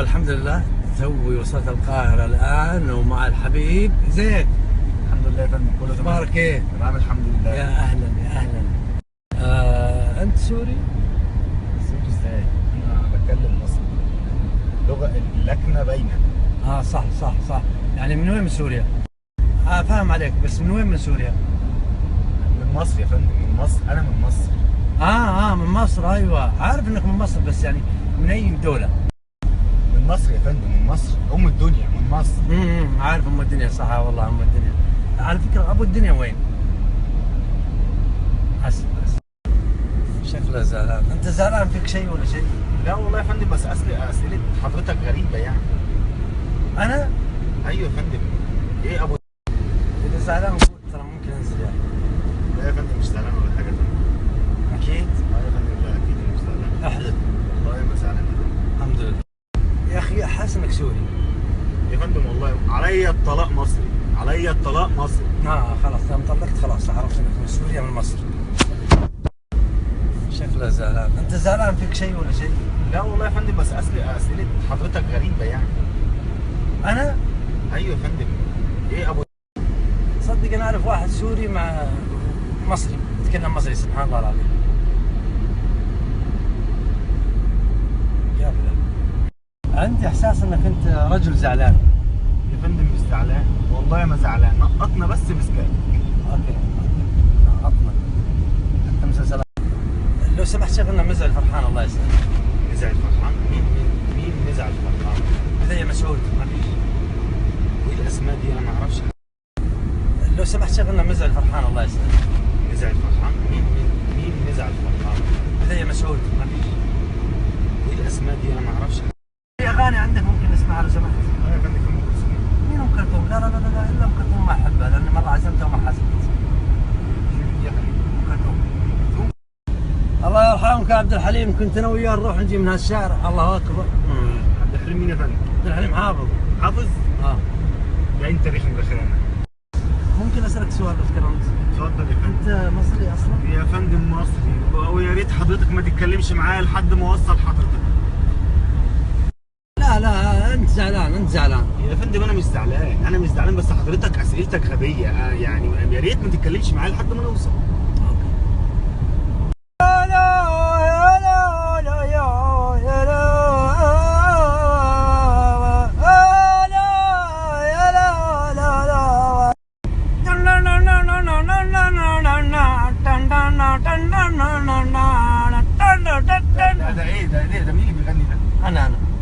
الحمد لله توي وصلت القاهرة الآن ومع الحبيب زين. الحمد لله يا فندم، كله تمام. أخبارك إيه؟ تمام الحمد لله. يا أهلا يا أهلا. أنت سوري؟ سوري ازاي؟ انا بتكلم مصري. اللكنه باينه. صح صح صح. يعني من وين من سوريا؟ فاهم عليك، بس من وين من سوريا؟ من مصر يا فندم، من مصر، انا من مصر. من مصر. أيوة عارف إنك من مصر، بس يعني من أي دولة؟ من مصر يا فندم، من مصر، ام الدنيا، من مصر. عارف أم الدنيا، صح والله أم الدنيا. على فكرة أبو الدنيا وين؟ حسب شكله زعلان. أنت زعلان فيك شيء ولا شيء؟ لا والله يا فندم، بس اسئله حضرتك غريبه يعني. أنا؟ ايوه يا فندم. ايه ابو؟ إذا زعلان قول ترى ممكن أنزل يعني. لا يا فندم مش زعلان ولا حاجه تانية. أكيد؟ يا فندم، لا اكيد مش زعلان. احلف. والله ما زعلان. الحمد لله. يا اخي حاسس انك سوري. يا فندم والله عليا الطلاق مصري، عليا الطلاق مصري. خلاص لما طلقت خلاص عرفت انك من سوريا من مصر. شكله زعلان. انت زعلان فيك شيء ولا شيء؟ لا والله يا فندم، بس اسئله حضرتك غريبه يعني. انا؟ ايوه يا فندم. ايه ابو؟ صدق انا اعرف واحد سوري مع مصري يتكلم مصري، سبحان الله العظيم. يا فلان عندي احساس انك انت رجل زعلان. يا فندم مش زعلان، والله ما زعلان، نقطنا بس مسكات. اوكي نقطنا. انت مسلسلات. لو سمحت شغلنا مزعل فرحان الله يسلمك. نزعل فرحان؟ مين نزعل فرحان؟ هذا مسعود ما فيش. وايه الاسماء دي؟ انا ما اعرفش. لو سمحت شغلنا مزعل فرحان الله يسلمك. نزعل فرحان؟ مين نزعل فرحان؟ هذا مسعود ما فيش. وايه الاسماء دي؟ انا ما اعرفش. في اغاني عندك ممكن نسمعها لو سمحت؟ يا فندم ام كلثوم. مين ام كلثوم؟ لا لا لا لا الا ام كلثوم ما احبها، لان مره عزمتها وما حسبت. يا فندم ام كلثوم. الله يرحمك يا عبد الحليم، كنت انا وياه نروح نجي من هالشارع. الله اكبر. عبد الحليم مين يا فندم؟ عبد الحليم حافظ. حافظ؟ ده انت رخم رخامه. ممكن اسالك سؤال لو تكرمت؟ اتفضل يا فندم. انت مصري اصلا؟ يا فندم مصري، ويا ريت حضرتك ما تتكلمش معايا لحد ما اوصل حضرتك. لا لا انت زعلان، انت زعلان. يا فندم انا مش زعلان، انا مش زعلان، بس حضرتك اسئلتك غبيه يعني. يا ريت ما تتكلمش معايا لحد ما نوصل.